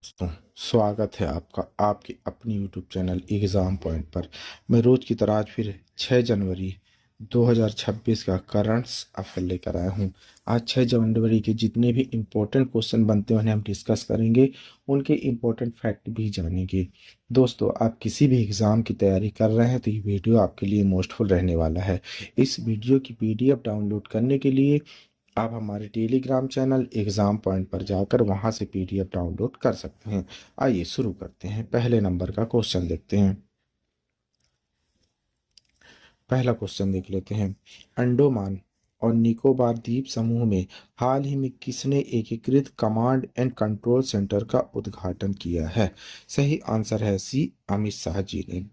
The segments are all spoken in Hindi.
दोस्तों, स्वागत है आपका आपके अपनी यूट्यूब चैनल एग्ज़ाम पॉइंट पर। मैं रोज़ की तरह आज फिर 6 जनवरी 2026 का करंट्स अफेयर लेकर आया हूँ। आज 6 जनवरी के जितने भी इम्पोर्टेंट क्वेश्चन बनते हैं उन्हें हम डिस्कस करेंगे, उनके इम्पोर्टेंट फैक्ट भी जानेंगे। दोस्तों, आप किसी भी एग्ज़ाम की तैयारी कर रहे हैं तो ये वीडियो आपके लिए मोस्टफुल रहने वाला है। इस वीडियो की पीडीएफ डाउनलोड करने के लिए आप हमारे टेलीग्राम चैनल एग्ज़ाम पॉइंट पर जाकर वहां से पीडीएफ डाउनलोड कर सकते हैं। आइए शुरू करते हैं। पहले नंबर का क्वेश्चन देखते हैं। पहला क्वेश्चन देख लेते हैं। अंडमान और निकोबार द्वीप समूह में हाल ही में किसने एकीकृत कमांड एंड कंट्रोल सेंटर का उद्घाटन किया है? सही आंसर है सी, अमित शाह जी ने।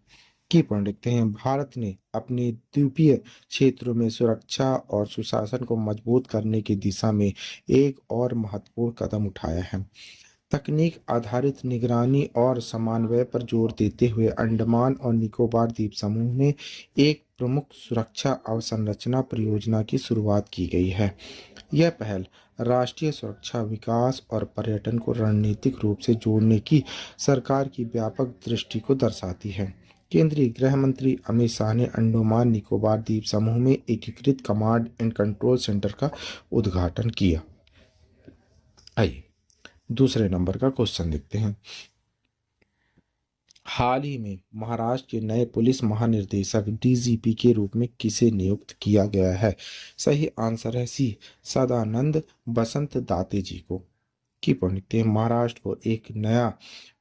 की पॉइंट लिखते हैं। भारत ने अपने द्वीपीय क्षेत्रों में सुरक्षा और सुशासन को मजबूत करने की दिशा में एक और महत्वपूर्ण कदम उठाया है। तकनीक आधारित निगरानी और समन्वय पर जोर देते हुए अंडमान और निकोबार द्वीप समूह में एक प्रमुख सुरक्षा अवसंरचना परियोजना की शुरुआत की गई है। यह पहल राष्ट्रीय सुरक्षा, विकास और पर्यटन को रणनीतिक रूप से जोड़ने की सरकार की व्यापक दृष्टि को दर्शाती है। केंद्रीय गृह मंत्री अमित शाह ने अंडमान निकोबार द्वीप समूह में एकीकृत कमांड एंड कंट्रोल सेंटर का उद्घाटन किया। आइए दूसरे नंबर का क्वेश्चन देखते हैं। हाल ही में महाराष्ट्र के नए पुलिस महानिदेशक डीजीपी के रूप में किसे नियुक्त किया गया है? सही आंसर है सी, सदानंद बसंत दाते जी को। की पॉइंट लिखते हैं। महाराष्ट्र को एक नया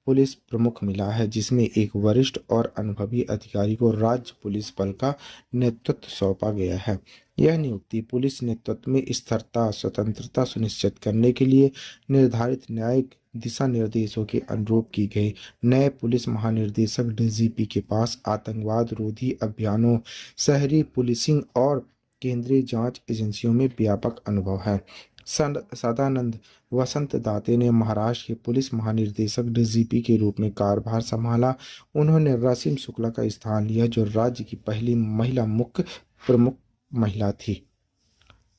पुलिस प्रमुख मिला है जिसमें एक वरिष्ठ और अनुभवी अधिकारी को राज्य पुलिस बल का नेतृत्व सौंपा गया है। यह नियुक्ति पुलिस नेतृत्व में स्थिरता, स्वतंत्रता सुनिश्चित करने के लिए निर्धारित न्यायिक दिशा निर्देशों के अनुरूप की गई। नए पुलिस महानिदेशक डीजीपी के पास आतंकवाद रोधी अभियानों, शहरी पुलिसिंग और केंद्रीय जांच एजेंसियों में व्यापक अनुभव है। सदानंद वसंत दाते ने महाराष्ट्र के पुलिस महानिदेशक डीजीपी के रूप में कार्यभार संभाला। उन्होंने रसीम शुक्ला का स्थान लिया जो राज्य की पहली महिला मुख्य प्रमुख महिला थी।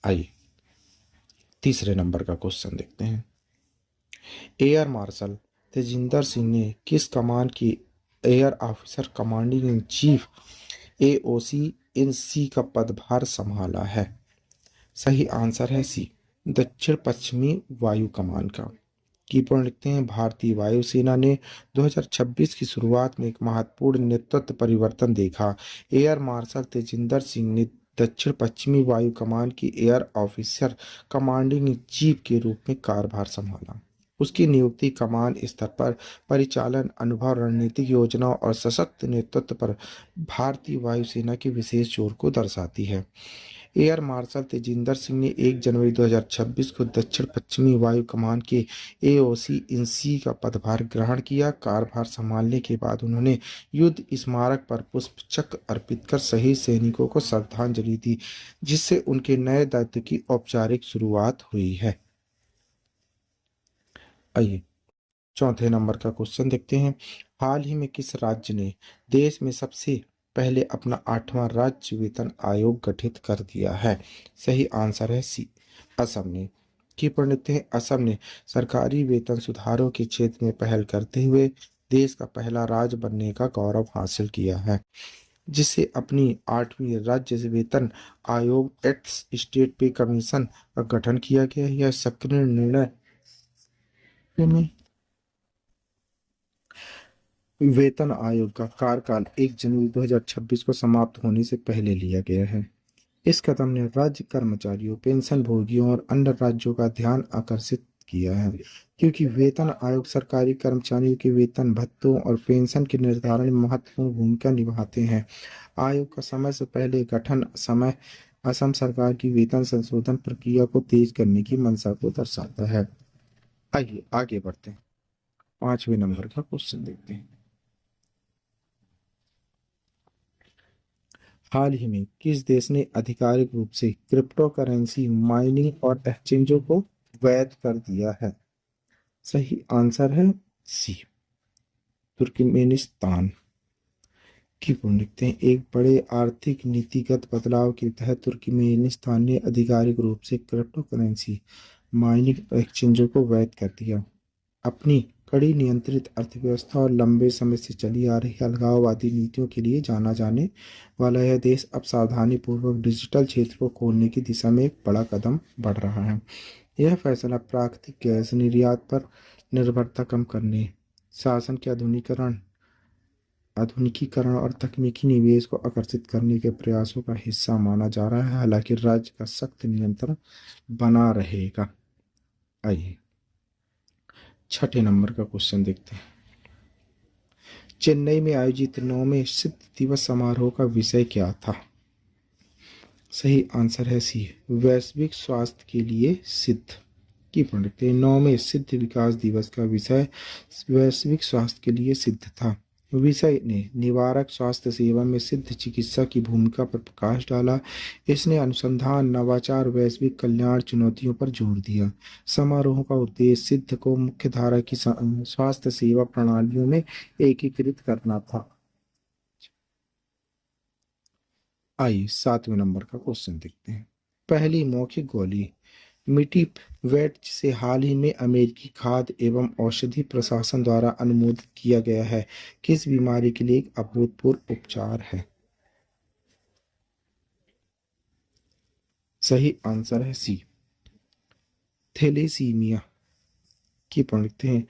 आइए तीसरे नंबर का क्वेश्चन देखते हैं। एयर मार्शल तेजिंदर सिंह ने किस कमान की air officer commanding in chief AOC in C का पदभार संभाला है? सही आंसर है सी, दक्षिण पश्चिमी वायु कमान का। की पॉइंट लिखते हैं। भारतीय वायुसेना ने 2026 की शुरुआत में एक महत्वपूर्ण नेतृत्व परिवर्तन देखा। एयर मार्शल तेजिंदर सिंह ने दक्षिण पश्चिमी वायु कमान की air officer commanding in chief के रूप में कार्यभार संभाला। उसकी नियुक्ति कमान स्तर पर परिचालन अनुभव, रणनीतिक योजनाओं और सशक्त नेतृत्व पर भारतीय वायुसेना के विशेष जोर को दर्शाती है। एयर मार्शल तेजिंदर सिंह ने 1 जनवरी 2026 को दक्षिण पश्चिमी वायु कमान के एओसी इन सी का पदभार ग्रहण किया। कार्यभार संभालने के बाद उन्होंने युद्ध स्मारक पर पुष्प चक्र अर्पित कर शहीद सैनिकों को श्रद्धांजलि दी, जिससे उनके नए दायित्व की औपचारिक शुरुआत हुई है। आइए चौथे नंबर का क्वेश्चन देखते हैं। हाल ही में किस राज्य ने देश में सबसे पहले अपना 8वां राज्य वेतन आयोग गठित कर दिया है? सही आंसर है सी, असम ने। की पढ़ते हैं। असम ने सरकारी वेतन सुधारों के क्षेत्र में पहल करते हुए देश का पहला राज्य बनने का गौरव हासिल किया है, जिसे अपनी 8वीं राज्य वेतन आयोग एक्स स्टेट पे कमीशन का गठन किया गया। यह सक्रिय निर्णय में वेतन आयोग का कार्यकाल 1 जनवरी 2026 को समाप्त होने से पहले लिया गया है। इस कदम ने राज्य कर्मचारियों, पेंशन भोगियों और अन्य राज्यों का ध्यान आकर्षित किया है, क्योंकि वेतन आयोग सरकारी कर्मचारियों के वेतन, भत्तों और पेंशन के निर्धारण में महत्वपूर्ण भूमिका निभाते हैं। आयोग का समय से पहले गठन समय असम सरकार की वेतन संशोधन प्रक्रिया को तेज करने की मंशा को दर्शाता है। आइए आगे बढ़ते हैं। 5वें नंबर का क्वेश्चन देखते हैं। हाल ही में किस देश ने आधिकारिक रूप से क्रिप्टो करेंसी माइनिंग और एक्सचेंजों को वैध कर दिया है? सही आंसर है सी, तुर्कमेनिस्तान। की पूर्ण लिखते हैं। एक बड़े आर्थिक नीतिगत बदलाव के तहत तुर्कमेनिस्तान ने आधिकारिक रूप से क्रिप्टो करेंसी माइनिंग एक्सचेंजों को वैध कर दिया। अपनी कड़ी नियंत्रित अर्थव्यवस्था और लंबे समय से चली आ रही अलगाववादी नीतियों के लिए जाना जाने वाला यह देश अब सावधानी पूर्वक डिजिटल क्षेत्र को खोलने की दिशा में एक बड़ा कदम बढ़ रहा है। यह फैसला प्राकृतिक गैस निर्यात पर निर्भरता कम करने, शासन के आधुनिकीकरण और तकनीकी निवेश को आकर्षित करने के प्रयासों का हिस्सा माना जा रहा है, हालांकि राज्य का सख्त नियंत्रण बना रहेगा। आइए छठे नंबर का क्वेश्चन देखते हैं। चेन्नई में आयोजित 9वें सिद्ध दिवस समारोह का विषय क्या था? सही आंसर है सी, वैश्विक स्वास्थ्य के लिए सिद्ध। की पढ़ रखते हैं। 9वें सिद्ध विकास दिवस का विषय वैश्विक स्वास्थ्य के लिए सिद्ध था। विषय ने निवारक स्वास्थ्य सेवा में सिद्ध चिकित्सा की भूमिका पर प्रकाश डाला। इसने अनुसंधान, नवाचार, वैश्विक कल्याण चुनौतियों पर जोर दिया। समारोह का उद्देश्य सिद्ध को मुख्यधारा की स्वास्थ्य सेवा प्रणालियों में एकीकृत करना था। आइए 7वें नंबर का क्वेश्चन देखते हैं। पहली मौखिक गोली मिटिवेट, जिसे हाल ही में अमेरिकी खाद्य एवं औषधि प्रशासन द्वारा अनुमोदित किया गया है, किस बीमारी के लिए एक अभूतपूर्व उपचार है? सही आंसर है सी, थैलेसीमिया। की पढ़ते हैं।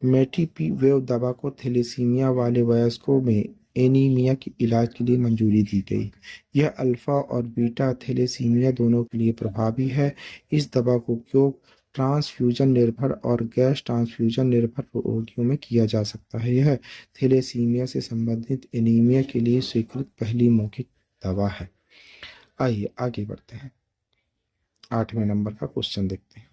मेटिपिवेव दवा को थैलेसीमिया वाले वयस्कों में एनीमिया के इलाज के लिए मंजूरी दी गई। यह अल्फा और बीटा थैलेसीमिया दोनों के लिए प्रभावी है। इस दवा का उपयोग ट्रांसफ्यूजन निर्भर और गैस ट्रांसफ्यूजन निर्भर रोगियों में किया जा सकता है। यह थैलेसीमिया से संबंधित एनीमिया के लिए स्वीकृत पहली मौखिक दवा है। आइए आगे बढ़ते हैं। 8वें नंबर का क्वेश्चन देखते हैं।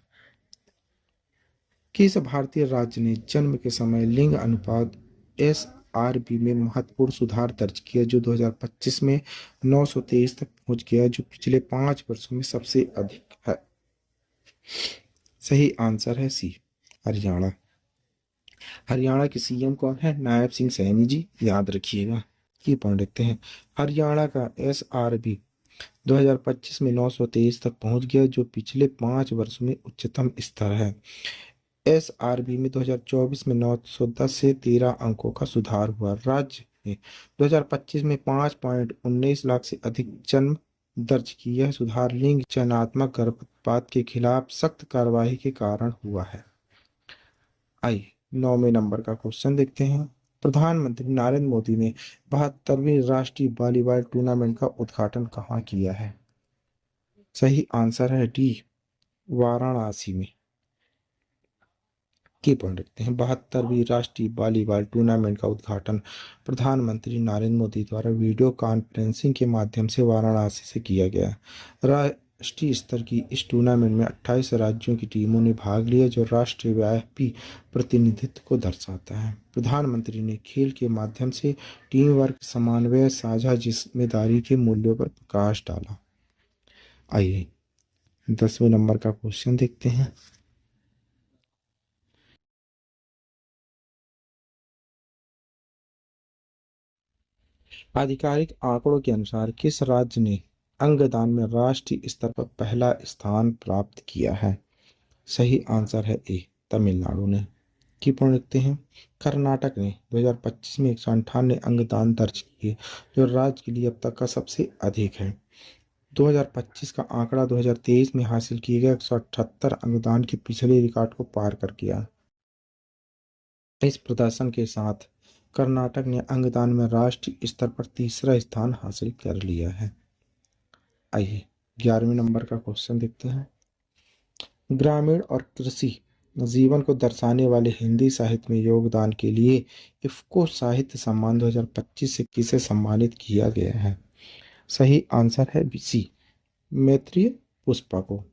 किस भारतीय राज्य ने जन्म के समय लिंग अनुपात SRB में महत्वपूर्ण सुधार दर्ज किया, जो 2025 में 923 तक पहुंच गया, जो पिछले 5 वर्षों में सबसे अधिक है? सही आंसर है सी, हरियाणा। हरियाणा के सीएम कौन है? नायब सिंह सैनी जी, याद रखिएगा। की पढ़ लेते हैं। हरियाणा का SRB 2025 में 923 तक पहुंच गया, जो पिछले 5 वर्षों में उच्चतम स्तर है। SRB में 2024 में 910 से 13 अंकों का सुधार हुआ। राज्य ने 2025 में 5.19 लाख से अधिक जन्म दर्ज की। यह सुधार लिंग चयनात्मक गर्भपात के खिलाफ सख्त कार्रवाई के कारण हुआ है। आइए 9वें नंबर का क्वेश्चन देखते हैं। प्रधानमंत्री नरेंद्र मोदी ने 72वीं राष्ट्रीय वॉलीबॉल टूर्नामेंट का उद्घाटन कहाँ किया है? सही आंसर है डी, वाराणसी में। की पढ़ रखते हैं। 72वीं राष्ट्रीय वॉलीबॉल टूर्नामेंट का उद्घाटन प्रधानमंत्री नरेंद्र मोदी द्वारा वीडियो कॉन्फ्रेंसिंग के माध्यम से वाराणसी से किया गया। राष्ट्रीय स्तर की इस टूर्नामेंट में 28 राज्यों की टीमों ने भाग लिया, जो राष्ट्रव्यापी प्रतिनिधित्व को दर्शाता है। प्रधानमंत्री ने खेल के माध्यम से टीम वर्क, समन्वय, साझा जिम्मेदारी के मूल्यों पर प्रकाश डाला। आइए 10वें नंबर का क्वेश्चन देखते हैं। आधिकारिक आंकड़ों के अनुसार किस राज्य ने अंगदान में राष्ट्रीय स्तर पर पहला स्थान प्राप्त किया है? सही आंसर है ए, तमिलनाडु ने। की पूर्ण लिखते हैं। कर्नाटक ने 2025 में 198 अंगदान दर्ज किए, जो राज्य के लिए अब तक का सबसे अधिक है। 2025 का आंकड़ा 2023 में हासिल किए गए 178 अंगदान के पिछले रिकॉर्ड को पार कर गया। इस प्रदर्शन के साथ कर्नाटक ने अंगदान में राष्ट्रीय स्तर पर तीसरा स्थान हासिल कर लिया है। आइए 11वें नंबर का क्वेश्चन देखते हैं। ग्रामीण और कृषि जीवन को दर्शाने वाले हिंदी साहित्य में योगदान के लिए इफ्को साहित्य सम्मान 2025 से किसे सम्मानित किया गया है? सही आंसर है सी, मैत्रेय पुष्पा को।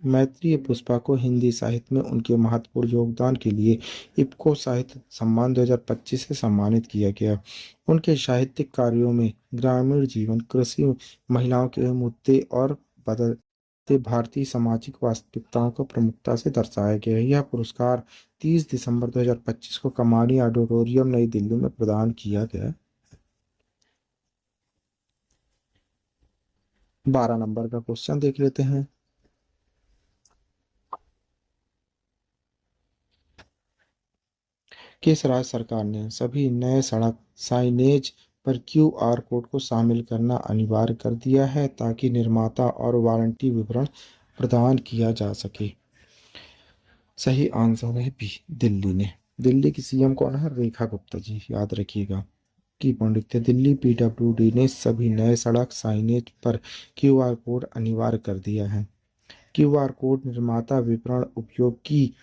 मैत्रेय पुष्पा को हिंदी साहित्य में उनके महत्वपूर्ण योगदान के लिए इफ्को साहित्य सम्मान 2025 से सम्मानित किया गया। उनके साहित्यिक कार्यों में ग्रामीण जीवन, कृषि, महिलाओं के मुद्दे और बदलते भारतीय सामाजिक वास्तविकताओं को प्रमुखता से दर्शाया गया है। यह पुरस्कार 30 दिसंबर 2025 को कमानी ऑडिटोरियम, नई दिल्ली में प्रदान किया गया। 12 नंबर का क्वेश्चन देख लेते हैं। किस राज्य सरकार ने सभी नए सड़क साइनेज पर क्यूआर कोड को शामिल करना अनिवार्य कर दिया है ताकि निर्माता और वारंटी विवरण प्रदान किया जा सके? सही आंसर है बी, दिल्ली ने। दिल्ली की सीएम कौन है? रेखा गुप्ता जी, याद रखिएगा। की पंडित दिल्ली पीडब्ल्यूडी ने सभी नए सड़क साइनेज पर क्यूआर कोड अनिवार्य कर दिया है। क्यूआर कोड निर्माता विवरण उपयोग की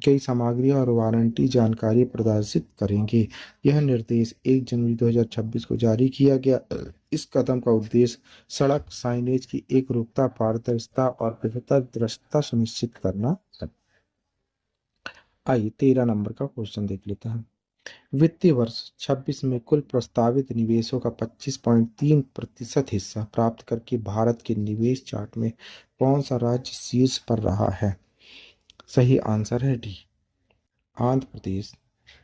गई सामग्री और वारंटी जानकारी प्रदर्शित करेंगे। यह निर्देश 1 जनवरी 2026 को जारी किया गया। इस कदम का उद्देश्य सड़क साइनेज की एकरूपता, पारदर्शिता और बेहतर दृश्यता सुनिश्चित करना है। आइए 13 नंबर का क्वेश्चन देख लेते हैं। वित्तीय वर्ष 26 में कुल प्रस्तावित निवेशों का 25.3% हिस्सा प्राप्त करके भारत के निवेश चार्ट में कौन सा राज्य शीर्ष पर रहा है? सही आंसर है डी, आंध्र प्रदेश।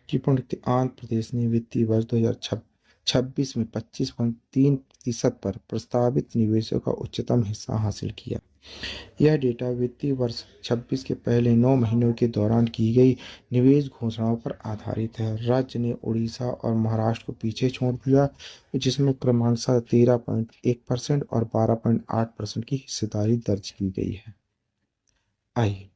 की पंडित आंध्र प्रदेश ने वित्तीय वर्ष 2026 में 25.3% पर प्रस्तावित निवेशों का उच्चतम हिस्सा हासिल किया। यह डेटा वित्तीय वर्ष 26 के पहले 9 महीनों के दौरान की गई निवेश घोषणाओं पर आधारित है। राज्य ने उड़ीसा और महाराष्ट्र को पीछे छोड़ दिया, जिसमें क्रमशः 13.1% और 12.8% की हिस्सेदारी दर्ज की गई है। आइए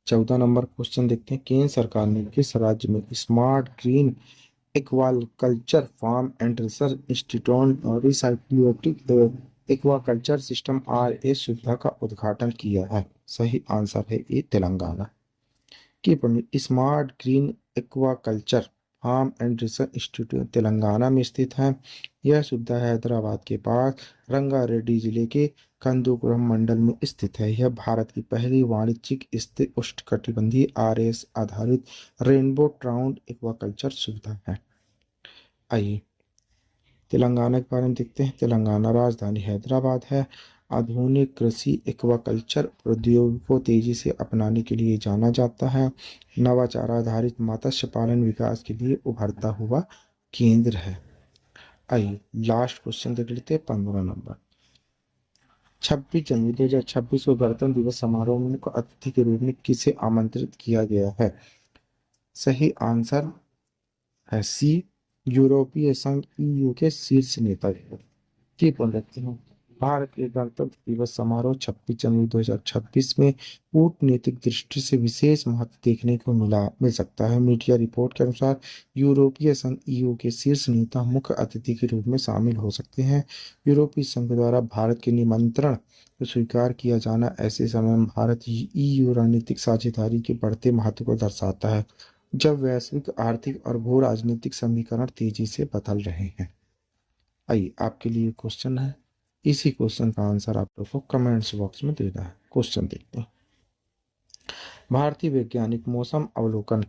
14 नंबर क्वेश्चन देखते हैं। केंद्र सरकार ने किस राज्य में smart green aquaculture farm and research institute और रिसाइक्लिंग एक्वाकल्चर सिस्टम RA सुविधा का उद्घाटन किया है? सही आंसर है ए, तेलंगाना। की smart green aquaculture farm and research institute Telangana में स्थित है। यह सुविधा हैदराबाद के पास रंगारेड्डी जिले के कंदुकुरम मंडल में स्थित है। यह भारत की पहली वाणिज्यिक स्थिर उष्णकटिबंधीय RS आधारित रेनबो ट्राउट एक्वाकल्चर सुविधा है। आइए तेलंगाना के बारे में देखते हैं। तेलंगाना राजधानी हैदराबाद है। आधुनिक कृषि एक्वाकल्चर प्रौद्योगिकी को तेजी से अपनाने के लिए जाना जाता है। नवाचार आधारित मत्स्य पालन विकास के लिए उभरता हुआ केंद्र है। आइए लास्ट क्वेश्चन देख लेते हैं 15 नंबर। 26 जनवरी 2026 को गणतंत्र दिवस समारोह में मुख्य अतिथि के रूप में किसे आमंत्रित किया गया है? सही आंसर है सी, यूरोपीय संघ EU के शीर्ष नेता की रखते हैं। भारत के गणतंत्र दिवस समारोह 26 जनवरी 2026 में कूटनीतिक दृष्टि से विशेष महत्व देखने को मिल सकता है। मीडिया रिपोर्ट के अनुसार यूरोपीय संघ EU के शीर्ष नेता मुख्य अतिथि के रूप में शामिल हो सकते हैं। यूरोपीय संघ द्वारा भारत के निमंत्रण को स्वीकार किया जाना ऐसे समय में भारत EU रणनीतिक साझेदारी के बढ़ते महत्व को दर्शाता है, जब वैश्विक आर्थिक और भू राजनीतिक समीकरण तेजी से बदल रहे हैं। आइए आपके लिए क्वेश्चन है, इसी क्वेश्चन का आंसर आप लोग को कमेंट्स बॉक्स में देना है। क्वेश्चन देखते हैं। भारतीय वैज्ञानिक मौसम अवलोकन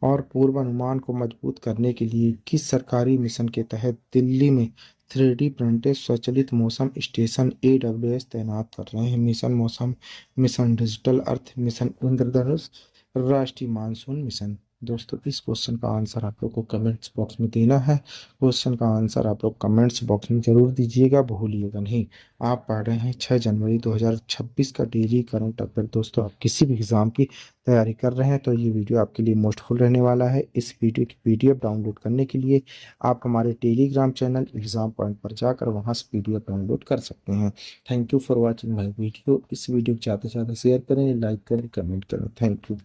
और पूर्वानुमान को मजबूत करने के लिए किस सरकारी मिशन के तहत दिल्ली में 3D प्रिंटेड स्वचालित मौसम स्टेशन AWS तैनात कर रहे हैं? मिशन मौसम, मिशन डिजिटल अर्थ, मिशन इंद्रधनुष, राष्ट्रीय मानसून मिशन। दोस्तों इस क्वेश्चन का आंसर आप लोग को कमेंट्स बॉक्स में देना है। क्वेश्चन का आंसर आप लोग कमेंट्स बॉक्स में जरूर दीजिएगा, भूलिएगा नहीं। आप पढ़ रहे हैं 6 जनवरी 2026 का डेली करंट अफेयर। दोस्तों आप किसी भी एग्जाम की तैयारी कर रहे हैं तो ये वीडियो आपके लिए मोस्टफुल रहने वाला है। इस वीडियो की PDF डाउनलोड करने के लिए आप हमारे टेलीग्राम चैनल एग्जाम पॉइंट पर जाकर वहां से PDF डाउनलोड कर सकते हैं। Thank you for watching my video. इस वीडियो को ज़्यादा से ज़्यादा शेयर करें, लाइक करें, कमेंट करें। Thank you.